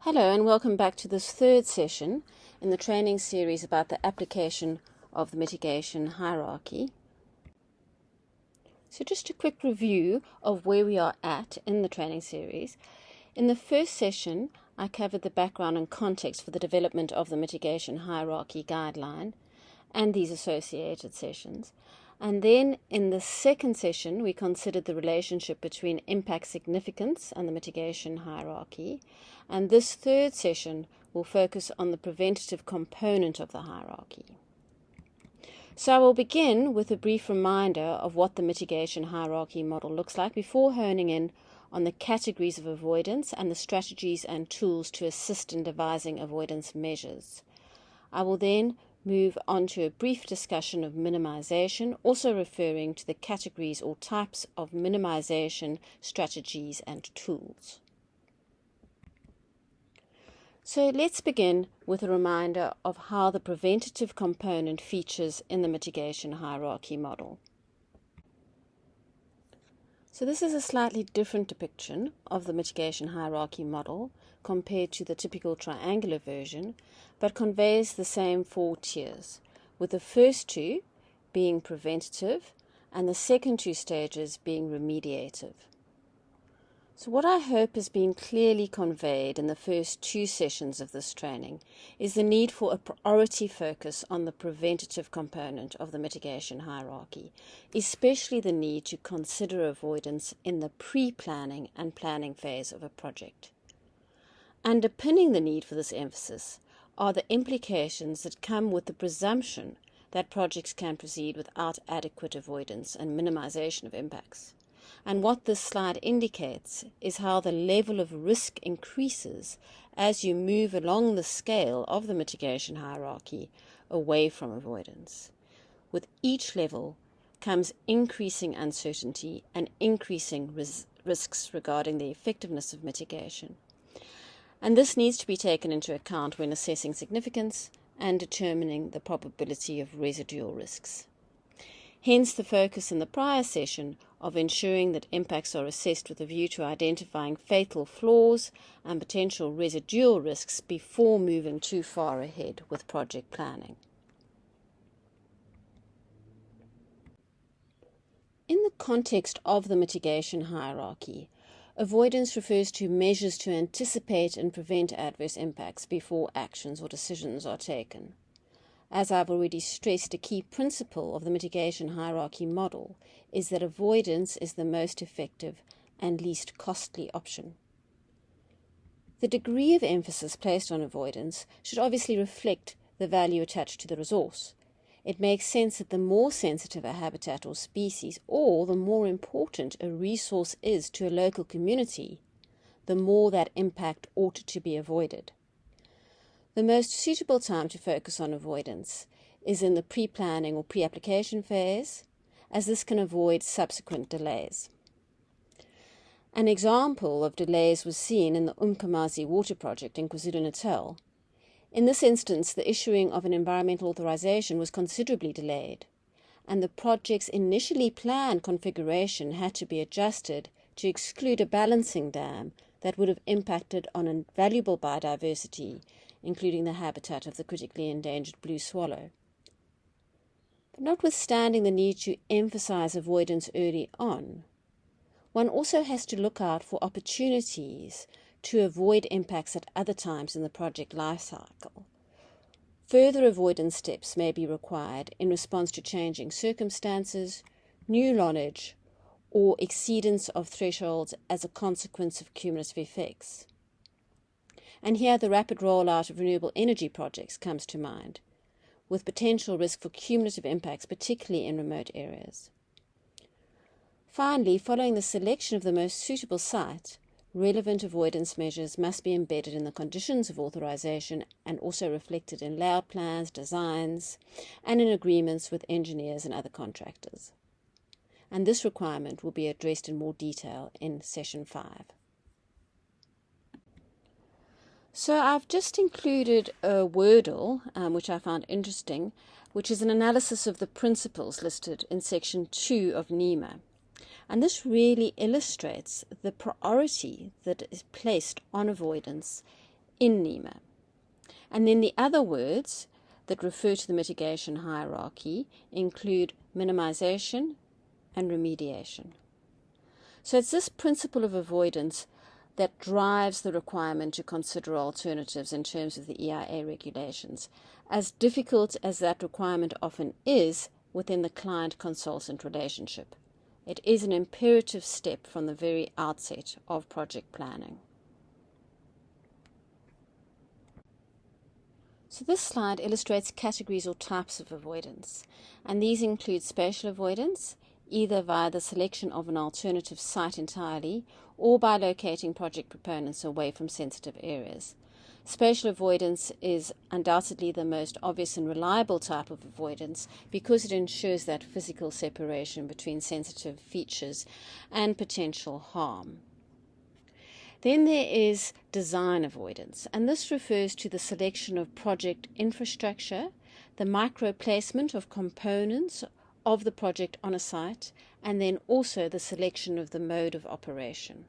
Hello and welcome back to this third session in the training series about the application of the mitigation hierarchy. So just a quick review of where we are at in the training series. In the first session, I covered the background and context for the development of the mitigation hierarchy guideline and these associated sessions. And then in the second session, we considered the relationship between impact significance and the mitigation hierarchy. And this third session will focus on the preventative component of the hierarchy. So I will begin with a brief reminder of what the mitigation hierarchy model looks like before honing in on the categories of avoidance and the strategies and tools to assist in devising avoidance measures. I will then move on to a brief discussion of minimization, also referring to the categories or types of minimization strategies and tools. So let's begin with a reminder of how the preventative component features in the mitigation hierarchy model. So this is a slightly different depiction of the mitigation hierarchy model compared to the typical triangular version, but conveys the same four tiers, with the first two being preventative and the second two stages being remediative. So what I hope has been clearly conveyed in the first two sessions of this training is the need for a priority focus on the preventative component of the mitigation hierarchy, especially the need to consider avoidance in the pre-planning and planning phase of a project. Underpinning the need for this emphasis are the implications that come with the presumption that projects can proceed without adequate avoidance and minimization of impacts. And what this slide indicates is how the level of risk increases as you move along the scale of the mitigation hierarchy away from avoidance. With each level comes increasing uncertainty and increasing risks regarding the effectiveness of mitigation. And this needs to be taken into account when assessing significance and determining the probability of residual risks. Hence the focus in the prior session of ensuring that impacts are assessed with a view to identifying fatal flaws and potential residual risks before moving too far ahead with project planning. In the context of the mitigation hierarchy, avoidance refers to measures to anticipate and prevent adverse impacts before actions or decisions are taken. As I've already stressed, a key principle of the mitigation hierarchy model is that avoidance is the most effective and least costly option. The degree of emphasis placed on avoidance should obviously reflect the value attached to the resource. It makes sense that the more sensitive a habitat or species, or the more important a resource is to a local community, the more that impact ought to be avoided. The most suitable time to focus on avoidance is in the pre-planning or pre-application phase, as this can avoid subsequent delays. An example of delays was seen in the Umkomazi water project in KwaZulu-Natal. In this instance, the issuing of an environmental authorization was considerably delayed, and the project's initially planned configuration had to be adjusted to exclude a balancing dam that would have impacted on invaluable biodiversity, including the habitat of the critically endangered blue swallow. But notwithstanding the need to emphasize avoidance early on, one also has to look out for opportunities to avoid impacts at other times in the project lifecycle. Further avoidance steps may be required in response to changing circumstances, new knowledge, or exceedance of thresholds as a consequence of cumulative effects. And here the rapid rollout of renewable energy projects comes to mind, with potential risk for cumulative impacts, particularly in remote areas. Finally, following the selection of the most suitable site, relevant avoidance measures must be embedded in the conditions of authorization and also reflected in layout plans, designs, and in agreements with engineers and other contractors. And this requirement will be addressed in more detail in session 5. So I've just included a Wordle, which I found interesting, which is an analysis of the principles listed in section 2 of NEMA. And this really illustrates the priority that is placed on avoidance in NEMA. And then the other words that refer to the mitigation hierarchy include minimization and remediation. So it's this principle of avoidance that drives the requirement to consider alternatives in terms of the EIA regulations, as difficult as that requirement often is within the client-consultant relationship. It is an imperative step from the very outset of project planning. So this slide illustrates categories or types of avoidance, and these include spatial avoidance, either via the selection of an alternative site entirely or by locating project proponents away from sensitive areas. Spatial avoidance is undoubtedly the most obvious and reliable type of avoidance because it ensures that physical separation between sensitive features and potential harm. Then there is design avoidance, and this refers to the selection of project infrastructure, the micro-placement of components of the project on a site, and then also the selection of the mode of operation.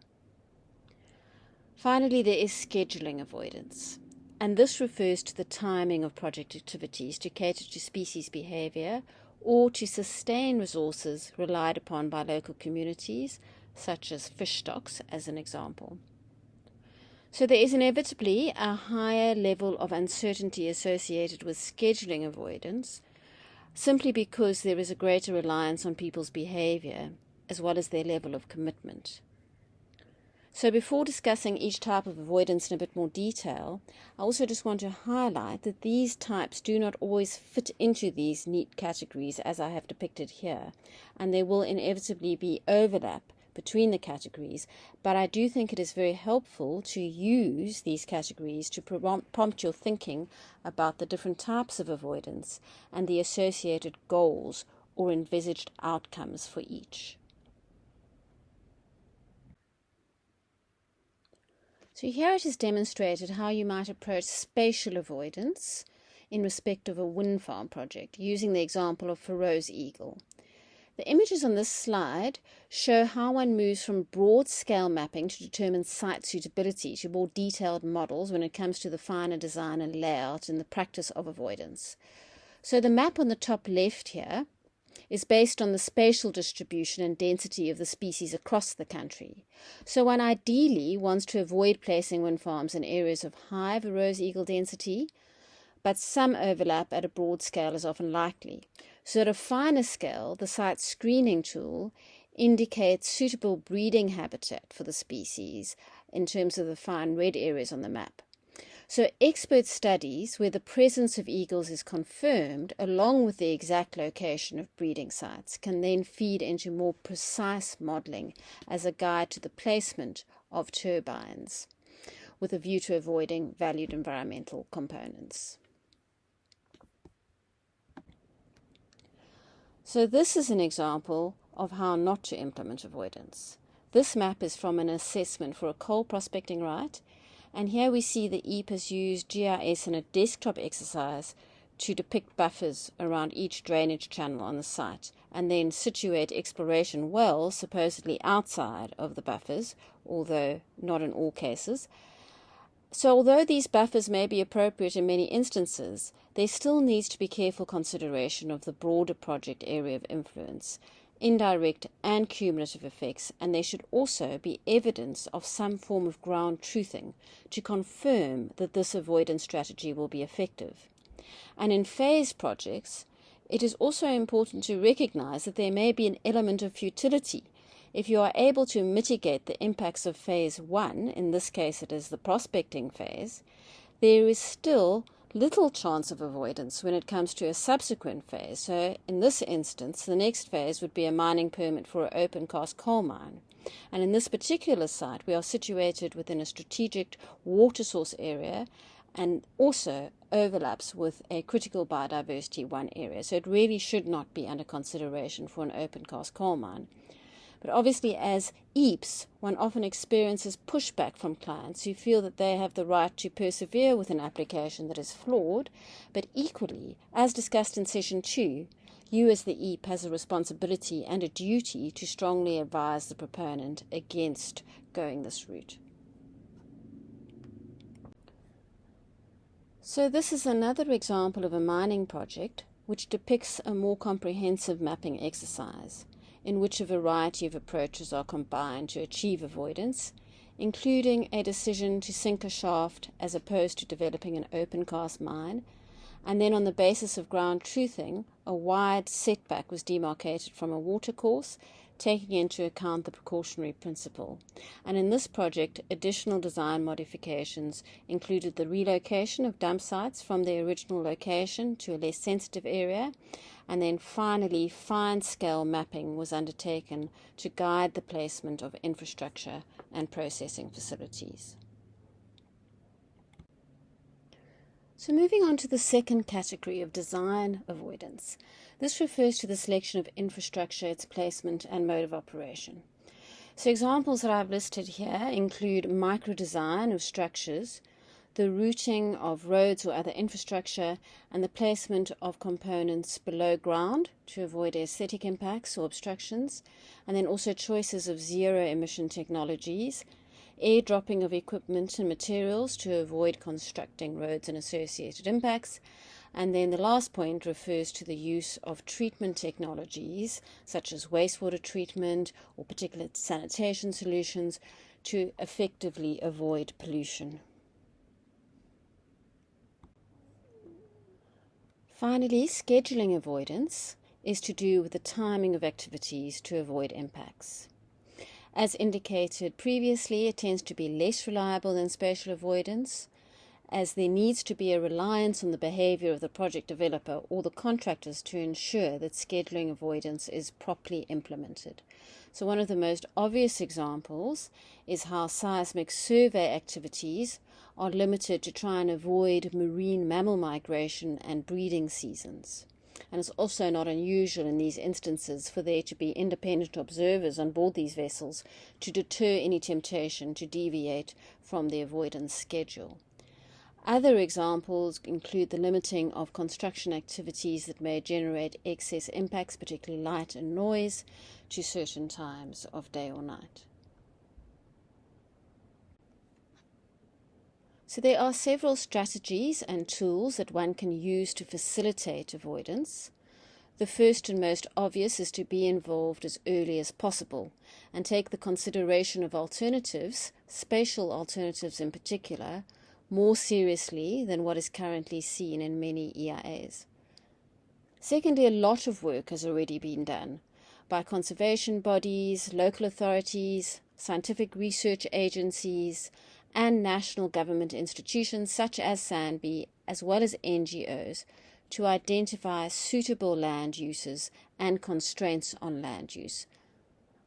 Finally, there is scheduling avoidance, and this refers to the timing of project activities to cater to species behavior or to sustain resources relied upon by local communities, such as fish stocks, as an example. So there is inevitably a higher level of uncertainty associated with scheduling avoidance, simply because there is a greater reliance on people's behavior as well as their level of commitment. So before discussing each type of avoidance in a bit more detail, I also just want to highlight that these types do not always fit into these neat categories as I have depicted here, and there will inevitably be overlap between the categories, but I do think it is very helpful to use these categories to prompt your thinking about the different types of avoidance and the associated goals or envisaged outcomes for each. So here it is demonstrated how you might approach spatial avoidance in respect of a wind farm project, using the example of Faroe's eagle. The images on this slide show how one moves from broad-scale mapping to determine site suitability to more detailed models when it comes to the finer design and layout in the practice of avoidance. So the map on the top left here is based on the spatial distribution and density of the species across the country. So one ideally wants to avoid placing wind farms in areas of high Faroe's eagle density, but some overlap at a broad scale is often likely. So at a finer scale, the site screening tool indicates suitable breeding habitat for the species in terms of the fine red areas on the map. So expert studies where the presence of eagles is confirmed, along with the exact location of breeding sites, can then feed into more precise modelling as a guide to the placement of turbines, with a view to avoiding valued environmental components. So this is an example of how not to implement avoidance. This map is from an assessment for a coal prospecting right, and here we see the EAP has used GIS in a desktop exercise to depict buffers around each drainage channel on the site, and then situate exploration wells supposedly outside of the buffers, although not in all cases. So although these buffers may be appropriate in many instances, there still needs to be careful consideration of the broader project area of influence, indirect and cumulative effects, and there should also be evidence of some form of ground truthing to confirm that this avoidance strategy will be effective. And in phase projects, it is also important to recognize that there may be an element of futility. If you are able to mitigate the impacts of phase 1, in this case it is the prospecting phase, there is still little chance of avoidance when it comes to a subsequent phase. So in this instance, the next phase would be a mining permit for an open cast coal mine. And in this particular site, we are situated within a strategic water source area and also overlaps with a critical biodiversity 1 area. So it really should not be under consideration for an open cast coal mine. But obviously, as EAPs, one often experiences pushback from clients who feel that they have the right to persevere with an application that is flawed, but equally, as discussed in Session 2, you as the EAP has a responsibility and a duty to strongly advise the proponent against going this route. So this is another example of a mining project which depicts a more comprehensive mapping exercise in which a variety of approaches are combined to achieve avoidance, including a decision to sink a shaft as opposed to developing an open cast mine, and then on the basis of ground truthing, a wide setback was demarcated from a watercourse, taking into account the precautionary principle. And in this project, additional design modifications included the relocation of dump sites from their original location to a less sensitive area, and then finally fine-scale mapping was undertaken to guide the placement of infrastructure and processing facilities. So moving on to the second category of design avoidance. This refers to the selection of infrastructure, its placement, and mode of operation. So examples that I've listed here include micro-design of structures, the routing of roads or other infrastructure, and the placement of components below ground to avoid aesthetic impacts or obstructions, and then also choices of zero-emission technologies, airdropping of equipment and materials to avoid constructing roads and associated impacts. And then the last point refers to the use of treatment technologies such as wastewater treatment or particulate sanitation solutions to effectively avoid pollution. Finally, scheduling avoidance is to do with the timing of activities to avoid impacts. As indicated previously, it tends to be less reliable than spatial avoidance, as there needs to be a reliance on the behavior of the project developer or the contractors to ensure that scheduling avoidance is properly implemented. So one of the most obvious examples is how seismic survey activities are limited to try and avoid marine mammal migration and breeding seasons. And it's also not unusual in these instances for there to be independent observers on board these vessels to deter any temptation to deviate from the avoidance schedule. Other examples include the limiting of construction activities that may generate excess impacts, particularly light and noise, to certain times of day or night. So there are several strategies and tools that one can use to facilitate avoidance. The first and most obvious is to be involved as early as possible and take the consideration of alternatives, spatial alternatives in particular, more seriously than what is currently seen in many EIAs. Secondly, a lot of work has already been done by conservation bodies, local authorities, scientific research agencies, and national government institutions such as SANBI, as well as NGOs, to identify suitable land uses and constraints on land use.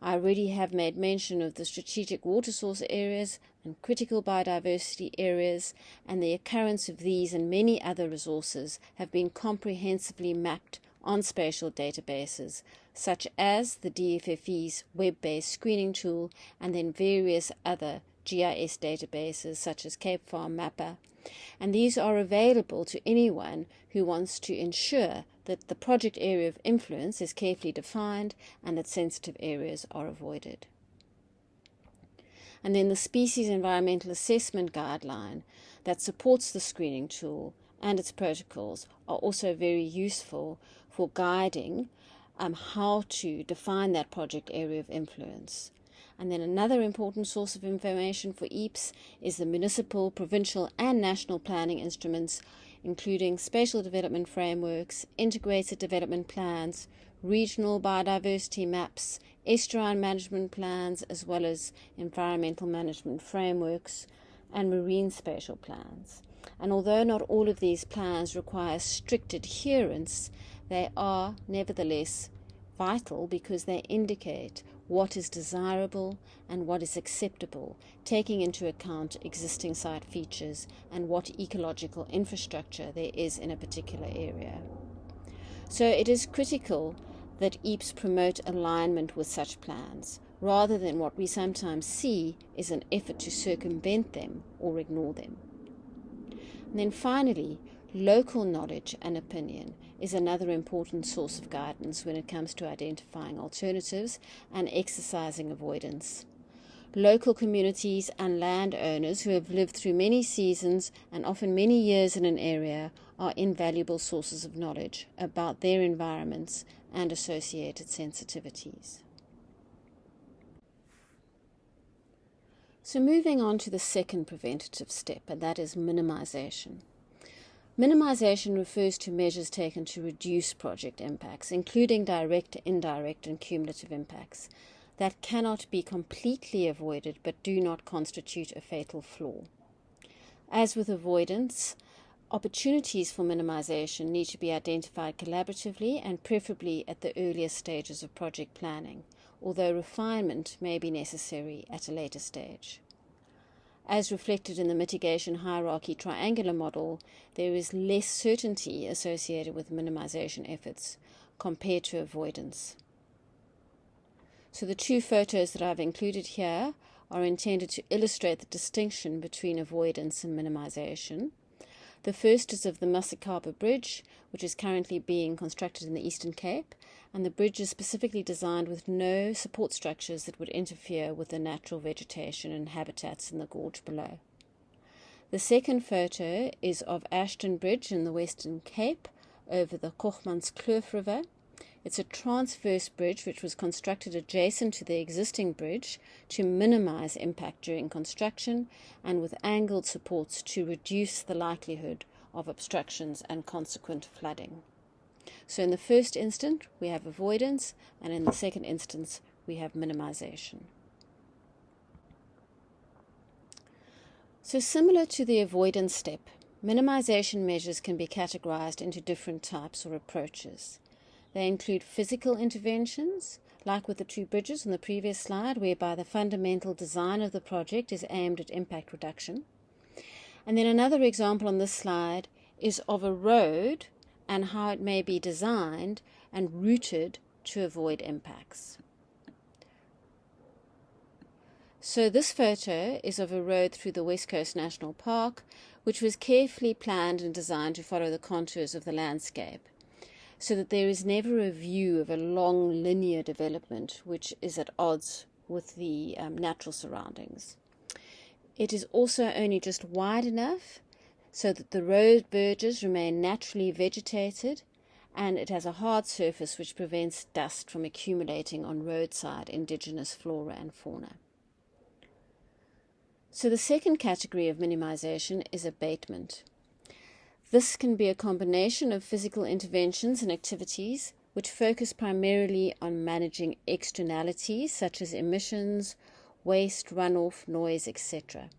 I already have made mention of the strategic water source areas and critical biodiversity areas, and the occurrence of these and many other resources have been comprehensively mapped on spatial databases, such as the DFFE's web-based screening tool, and then various other GIS databases such as Cape Farm Mapper, and these are available to anyone who wants to ensure that the project area of influence is carefully defined and that sensitive areas are avoided. And then the Species Environmental Assessment Guideline that supports the screening tool and its protocols are also very useful for guiding how to define that project area of influence. And then another important source of information for EAPS is the municipal, provincial, and national planning instruments, including spatial development frameworks, integrated development plans, regional biodiversity maps, estuarine management plans, as well as environmental management frameworks, and marine spatial plans. And although not all of these plans require strict adherence, they are nevertheless vital because they indicate what is desirable and what is acceptable, taking into account existing site features and what ecological infrastructure there is in a particular area. So it is critical that EAPS promote alignment with such plans, rather than what we sometimes see is an effort to circumvent them or ignore them. And then finally, local knowledge and opinion is another important source of guidance when it comes to identifying alternatives and exercising avoidance. Local communities and landowners who have lived through many seasons and often many years in an area are invaluable sources of knowledge about their environments and associated sensitivities. So moving on to the second preventative step, and that is minimization. Minimization refers to measures taken to reduce project impacts, including direct, indirect, and cumulative impacts that cannot be completely avoided but do not constitute a fatal flaw. As with avoidance, opportunities for minimization need to be identified collaboratively and preferably at the earliest stages of project planning, although refinement may be necessary at a later stage. As reflected in the mitigation hierarchy triangular model, there is less certainty associated with minimization efforts compared to avoidance. So the two photos that I've included here are intended to illustrate the distinction between avoidance and minimization. The first is of the Masikaba Bridge, which is currently being constructed in the Eastern Cape, and the bridge is specifically designed with no support structures that would interfere with the natural vegetation and habitats in the gorge below. The second photo is of Ashton Bridge in the Western Cape over the Kochmanskloof River. It's a transverse bridge which was constructed adjacent to the existing bridge to minimize impact during construction and with angled supports to reduce the likelihood of obstructions and consequent flooding. So in the first instance, we have avoidance, and in the second instance, we have minimization. So similar to the avoidance step, minimization measures can be categorized into different types or approaches. They include physical interventions, like with the two bridges on the previous slide, whereby the fundamental design of the project is aimed at impact reduction. And then another example on this slide is of a road and how it may be designed and routed to avoid impacts. So this photo is of a road through the West Coast National Park, which was carefully planned and designed to follow the contours of the landscape, so that there is never a view of a long linear development which is at odds with the natural surroundings. It is also only just wide enough so that the road verges remain naturally vegetated, and it has a hard surface which prevents dust from accumulating on roadside indigenous flora and fauna. So the second category of minimization is abatement. This can be a combination of physical interventions and activities which focus primarily on managing externalities such as emissions, waste, runoff, noise, etc.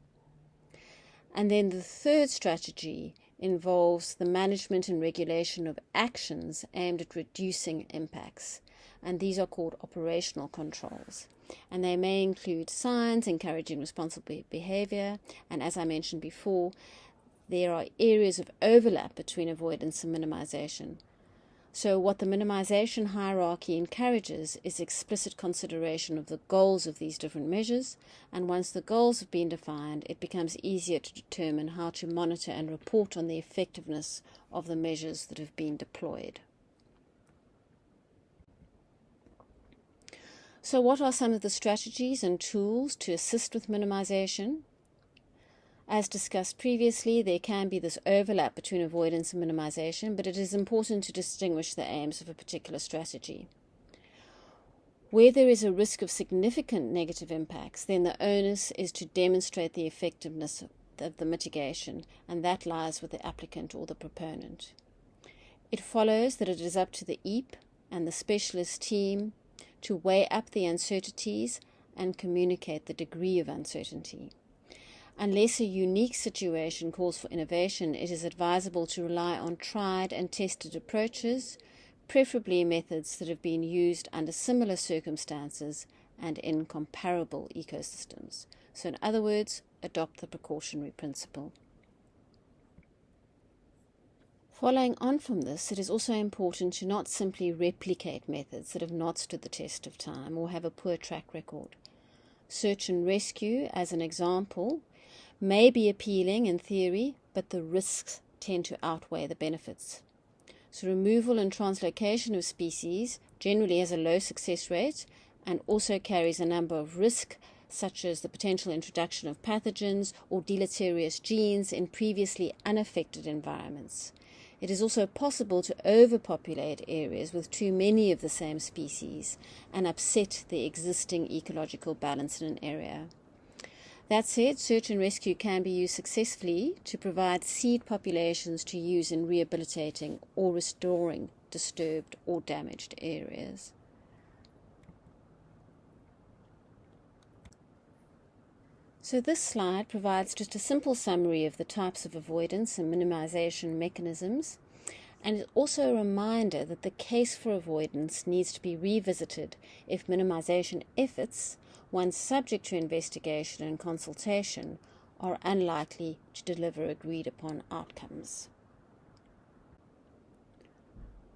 And then the third strategy involves the management and regulation of actions aimed at reducing impacts, and these are called operational controls. And they may include signs encouraging responsible behavior, and as I mentioned before, there are areas of overlap between avoidance and minimization. So what the minimization hierarchy encourages is explicit consideration of the goals of these different measures, and once the goals have been defined, it becomes easier to determine how to monitor and report on the effectiveness of the measures that have been deployed. So what are some of the strategies and tools to assist with minimization? As discussed previously, there can be this overlap between avoidance and minimization, but it is important to distinguish the aims of a particular strategy. Where there is a risk of significant negative impacts, then the onus is to demonstrate the effectiveness of the mitigation, and that lies with the applicant or the proponent. It follows that it is up to the EAP and the specialist team to weigh up the uncertainties and communicate the degree of uncertainty. Unless a unique situation calls for innovation, it is advisable to rely on tried and tested approaches, preferably methods that have been used under similar circumstances and in comparable ecosystems. So in other words, adopt the precautionary principle. Following on from this, it is also important to not simply replicate methods that have not stood the test of time or have a poor track record. Search and rescue, as an example, may be appealing in theory, but the risks tend to outweigh the benefits. So removal and translocation of species generally has a low success rate and also carries a number of risks, such as the potential introduction of pathogens or deleterious genes in previously unaffected environments. It is also possible to overpopulate areas with too many of the same species and upset the existing ecological balance in an area. That said, search and rescue can be used successfully to provide seed populations to use in rehabilitating or restoring disturbed or damaged areas. So this slide provides just a simple summary of the types of avoidance and minimization mechanisms, and it's also a reminder that the case for avoidance needs to be revisited if minimization efforts, once subject to investigation and consultation, are unlikely to deliver agreed upon outcomes.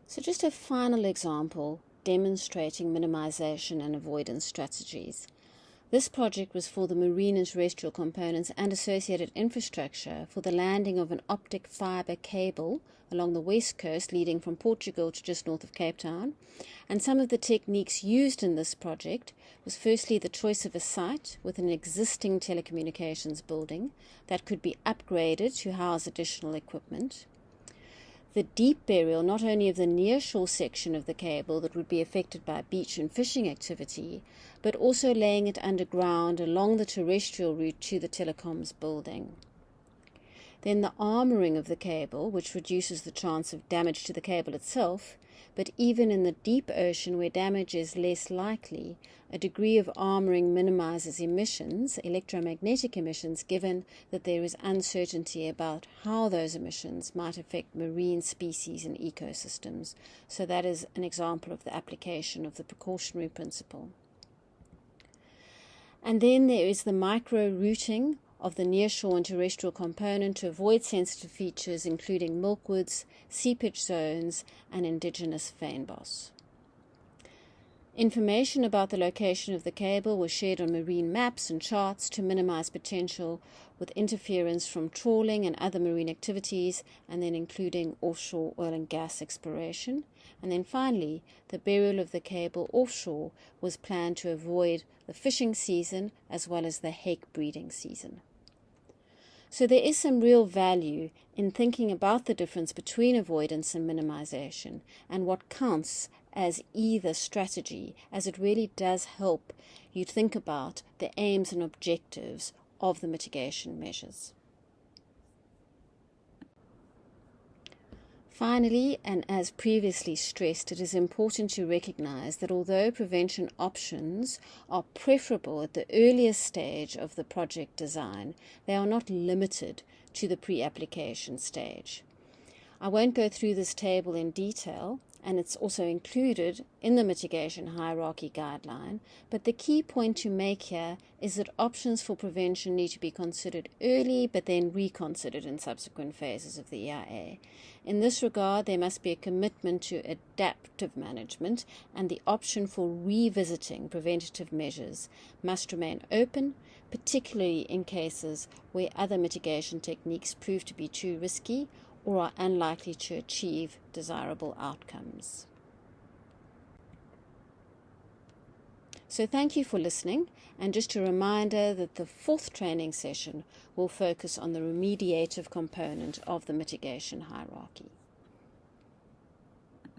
So just a final example demonstrating minimization and avoidance strategies. This project was for the marine and terrestrial components and associated infrastructure for the landing of an optic fibre cable along the west coast leading from Portugal to just north of Cape Town. And some of the techniques used in this project was firstly the choice of a site with an existing telecommunications building that could be upgraded to house additional equipment. The deep burial not only of the nearshore section of the cable that would be affected by beach and fishing activity, but also laying it underground along the terrestrial route to the telecoms building. Then the armouring of the cable, which reduces the chance of damage to the cable itself, but even in the deep ocean where damage is less likely, a degree of armouring minimizes emissions, electromagnetic emissions, given that there is uncertainty about how those emissions might affect marine species and ecosystems. So that is an example of the application of the precautionary principle. And then there is the micro-routing of the nearshore and terrestrial component to avoid sensitive features including milkwoods, seepage zones, and indigenous fynbos. Information about the location of the cable was shared on marine maps and charts to minimize potential with interference from trawling and other marine activities, and then including offshore oil and gas exploration. And then finally, the burial of the cable offshore was planned to avoid the fishing season as well as the hake breeding season. So there is some real value in thinking about the difference between avoidance and minimization and what counts as either strategy, as it really does help you think about the aims and objectives of the mitigation measures. Finally, and as previously stressed, it is important to recognize that although prevention options are preferable at the earliest stage of the project design, they are not limited to the pre-application stage. I won't go through this table in detail, and it's also included in the Mitigation Hierarchy guideline, but the key point to make here is that options for prevention need to be considered early but then reconsidered in subsequent phases of the EIA. In this regard, there must be a commitment to adaptive management, and the option for revisiting preventative measures must remain open, particularly in cases where other mitigation techniques prove to be too risky or are unlikely to achieve desirable outcomes. So thank you for listening, and just a reminder that the fourth training session will focus on the remediative component of the mitigation hierarchy.